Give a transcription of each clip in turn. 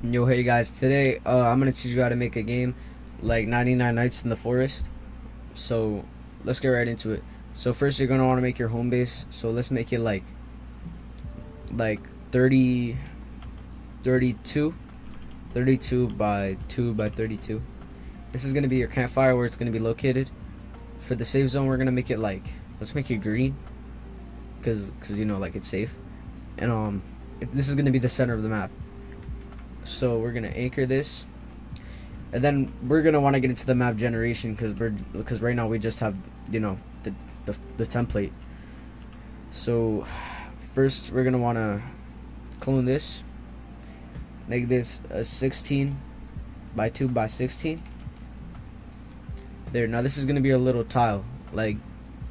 Yo, hey guys, today I'm gonna teach you how to make a game like 99 Nights in the Forest. So let's get right into it. So first you're gonna want to make your home base. So let's make it like 30, 32, 32 by 2 by 32. This is gonna be your campfire where it's gonna be located. For the safe zone, we're gonna make it let's make it green, cause you know, like, it's safe. And this is gonna be the center of the map. So we're gonna anchor this, and then we're gonna want to get into the map generation because right now we just have, you know, the template. So first we're gonna want to clone this, make this a 16 by 2 by 16. There, now this is gonna be a little tile, like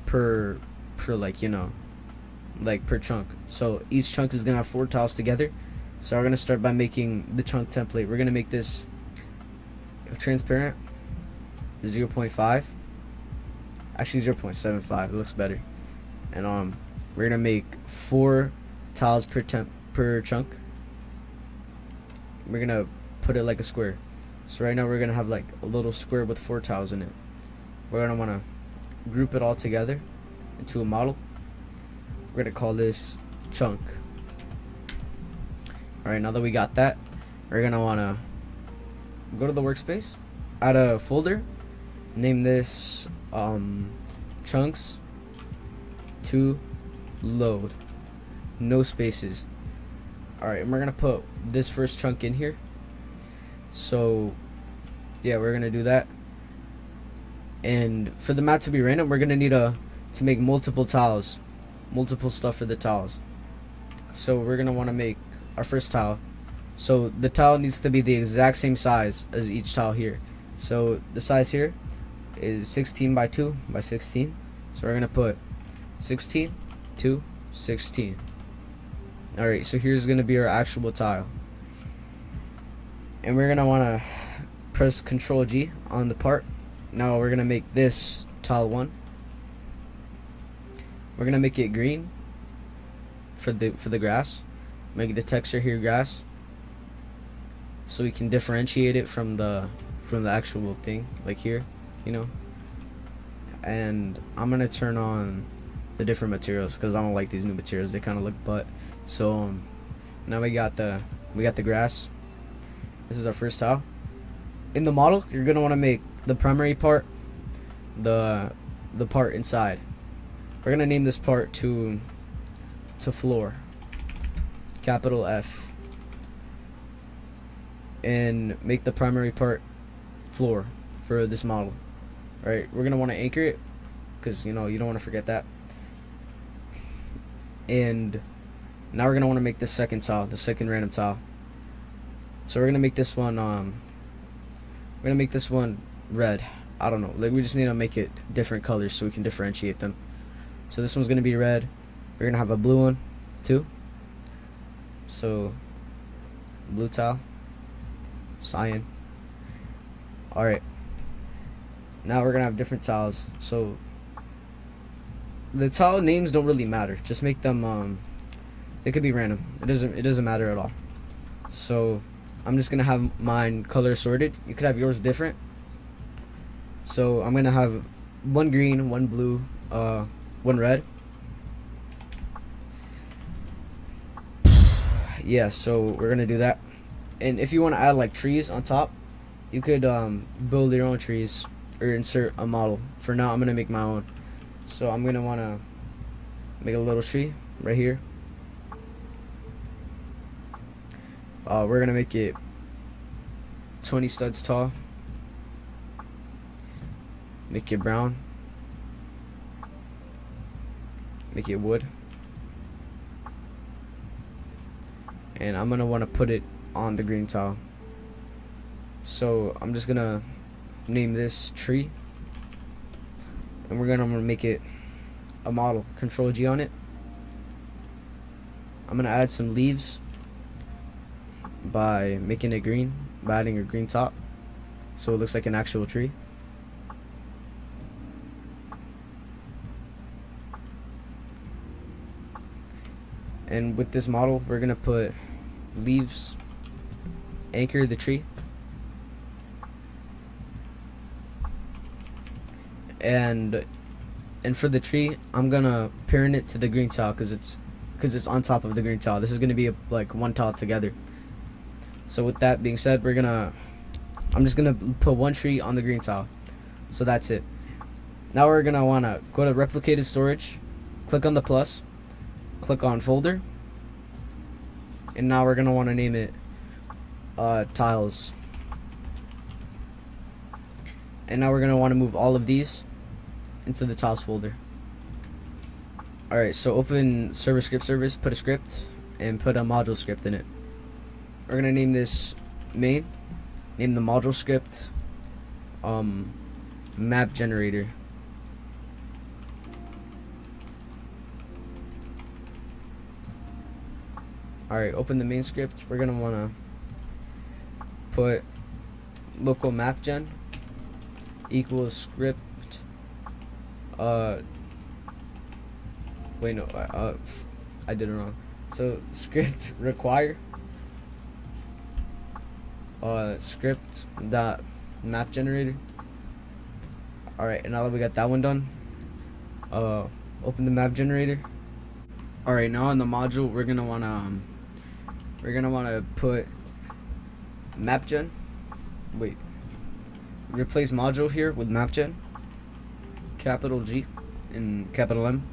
per like, you know, like per chunk. So each chunk is gonna have 4 tiles together. So we're gonna start by making the chunk template. We're gonna make this transparent, 0.5, actually 0.75, it looks better. And we're gonna make 4 tiles per chunk. We're gonna put it like a square. So right now we're gonna have like a little square with 4 tiles in it. We're gonna wanna group it all together into a model. We're gonna call this chunk. Alright, now that we got that, we're gonna wanna go to the workspace, add a folder, name this chunks to load, no spaces. Alright, and we're gonna put this first chunk in here. So yeah, we're gonna do that. And for the map to be random, we're gonna need to make multiple tiles, multiple stuff for the tiles. So we're gonna want to make our first tile. So the tile needs to be the exact same size as each tile here. So the size here is 16 by 2 by 16. So we're gonna put 16 to 16. Alright, so here's gonna be our actual tile. And we're gonna wanna press Control G on the part. Now we're gonna make this tile 1. We're gonna make it green for the grass. Make the texture here grass, so we can differentiate it from the actual thing, like here, you know. And I'm gonna turn on the different materials because I don't like these new materials. They kind of look butt. So now we got the grass. This is our first tile. In the model, you're gonna want to make the primary part the part inside. We're gonna name this part to floor, capital F, and make the primary part floor for this model. Alright, we're gonna want to anchor it because, you know, you don't want to forget that. And now we're gonna want to make the second tile, the second random tile. So we're gonna make this one red. I don't know, like, we just need to make it different colors so we can differentiate them. So this one's gonna be red. We're gonna have a blue one too. So blue tile, cyan. Alright, now we're gonna have different tiles. So the tile names don't really matter, just make them they could be random. It doesn't matter at all. So I'm just gonna have mine color sorted. You could have yours different. So I'm gonna have one green, one blue, one red. Yeah, so we're gonna do that. And if you want to add like trees on top, you could build your own trees or insert a model. For now, I'm gonna make my own. So I'm gonna want to make a little tree right here. We're gonna make it 20 studs tall. Make it brown. Make it wood. And I'm gonna want to put it on the green tile. So I'm just gonna name this tree, and I'm gonna make it a model. Control G on it. I'm gonna add some leaves by making it green, by adding a green top, so it looks like an actual tree. And with this model, we're gonna put leaves anchor the tree, and for the tree I'm gonna parent it to the green tile because it's on top of the green tile. This is gonna be like one tile together. So with that being said, I'm just gonna put one tree on the green tile. So that's it. Now we're gonna wanna go to replicated storage, click on the plus, click on folder, and now we're gonna wanna name it tiles. And now we're gonna wanna move all of these into the tiles folder. Alright, so open server script service, put a script, and put a module script in it. We're gonna name this main, name the module script map generator. Alright, open the main script. We're gonna wanna put local map gen equals script wait, no, I did it wrong. So script require script dot map generator. Alright, and now that we got that one done, open the map generator. Alright, now in the module we're gonna wanna put map gen. Wait, replace module here with map gen, capital G and capital M,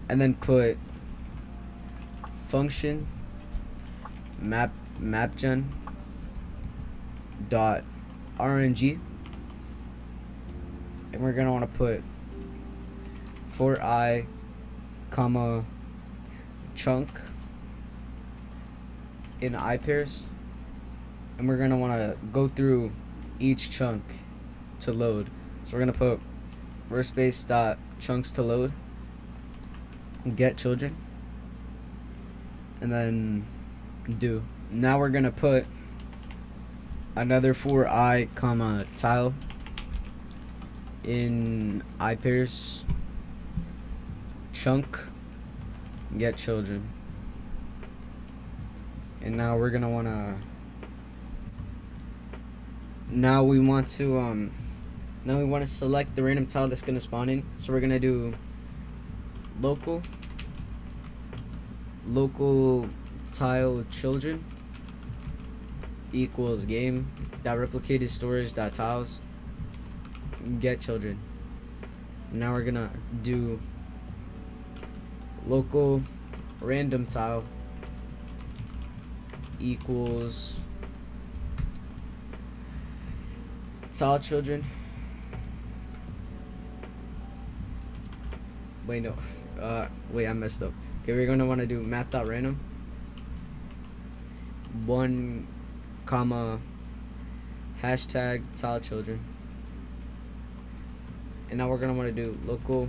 and then put function map gen dot rng, and we're gonna want to put for I comma chunk in I pairs, and we're gonna want to go through each chunk to load. So we're gonna put workspace dot chunks to load, get children, and then do. Now we're gonna put another for I comma tile in I pairs chunk get children, and now we're gonna wanna we want to select the random tile that's gonna spawn in. So we're gonna do local tile children equals game dot replicated storage dot tiles get children. Now we're gonna do local random tile equals tile children. Wait, no, wait, I messed up. Okay, we're gonna want to do math.random 1 comma hashtag tile children, and now we're gonna want to do local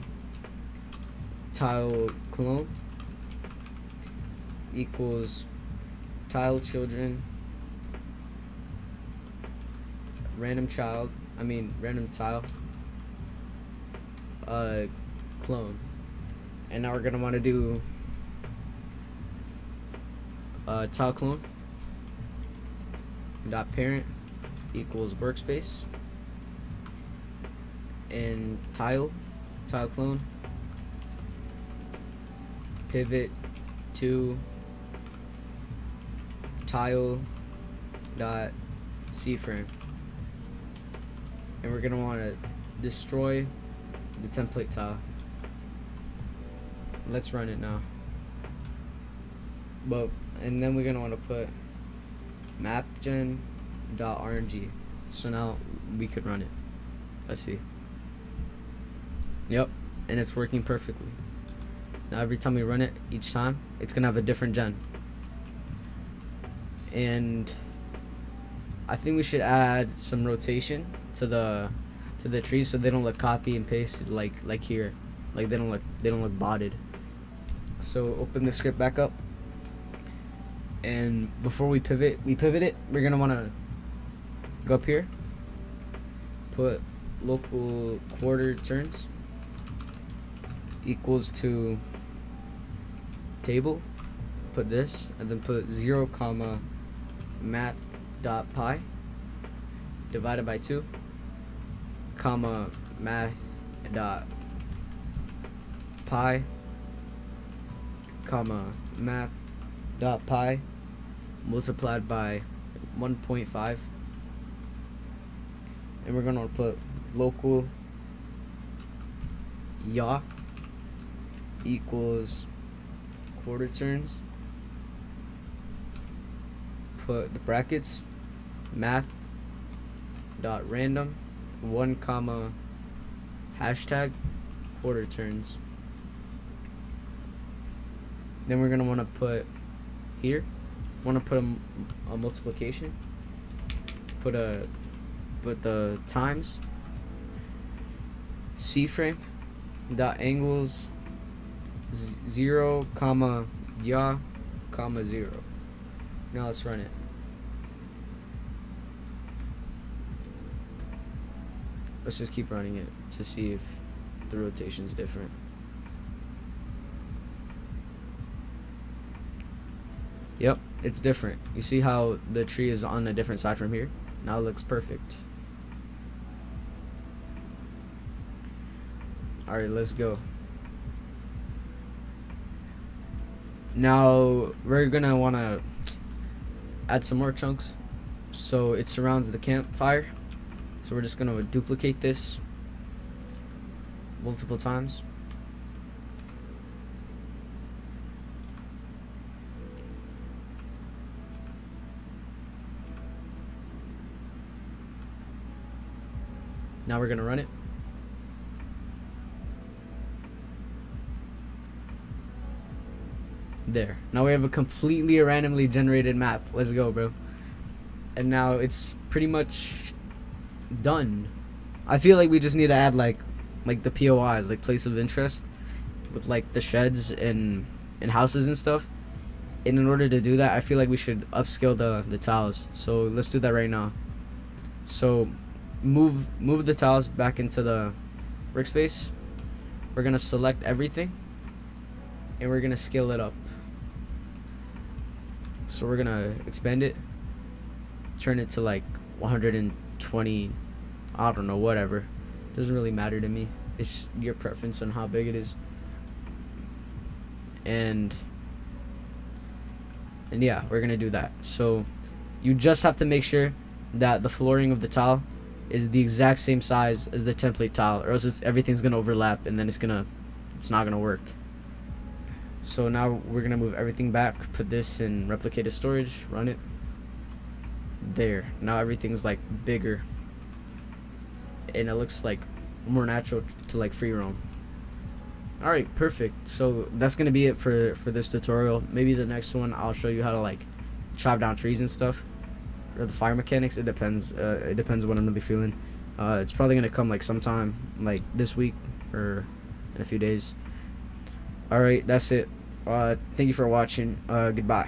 tile clone equals tile children random tile clone. And now we're gonna want to do tile clone dot parent equals workspace, and tile clone pivot to tile dot cframe, and we're gonna want to destroy the template tile. Let's run it now. And then we're gonna want to put mapgen.rng. So now we could run it. Let's see. Yep, and it's working perfectly. Now every time we run it, each time, it's gonna have a different gen. And I think we should add some rotation to the trees so they don't look copy and pasted like here. Like they don't look botted. So open the script back up, and before we pivot it, we're gonna wanna go up here, put local quarter turns equals to table put this, and then put 0 comma math dot pi divided by 2 comma math dot pi comma math dot pi multiplied by 1.5, and we're gonna put local yaw equals quarter turns, put the brackets math dot random 1 comma hashtag quarter turns. Then we're gonna want to put here, want to put a multiplication, put the times C frame dot angles 0 comma yaw comma 0. Now let's run it. Let's just keep running it to see if the rotation is different. Yep, it's different. You see how the tree is on a different side from here? Now it looks perfect. Alright, let's go. Now we're gonna wanna add some more chunks so it surrounds the campfire. So we're just gonna duplicate this multiple times. Now we're gonna run it. There. Now we have a completely randomly generated map. Let's go, bro. And now it's pretty much done. I feel like we just need to add like the POIs, like place of interest, with like the sheds and houses and stuff. And in order to do that, I feel like we should upscale the tiles. So let's do that right now. So move the tiles back into the workspace. We're gonna select everything and we're gonna scale it up. So we're gonna expand it, turn it to like 120, I don't know, whatever, doesn't really matter to me, it's your preference on how big it is. And yeah, we're gonna do that. So you just have to make sure that the flooring of the tile is the exact same size as the template tile, or else everything's gonna overlap and then it's not gonna work. So now we're gonna move everything back, put this in replicated storage, run it. There. Now everything's like bigger and it looks like more natural to like free roam. Alright, perfect. So that's gonna be it for this tutorial. Maybe the next one I'll show you how to like chop down trees and stuff, or the fire mechanics. It depends. It depends what I'm gonna be feeling. It's probably gonna come like sometime like this week or in a few days. Alright, that's it. Thank you for watching. Goodbye.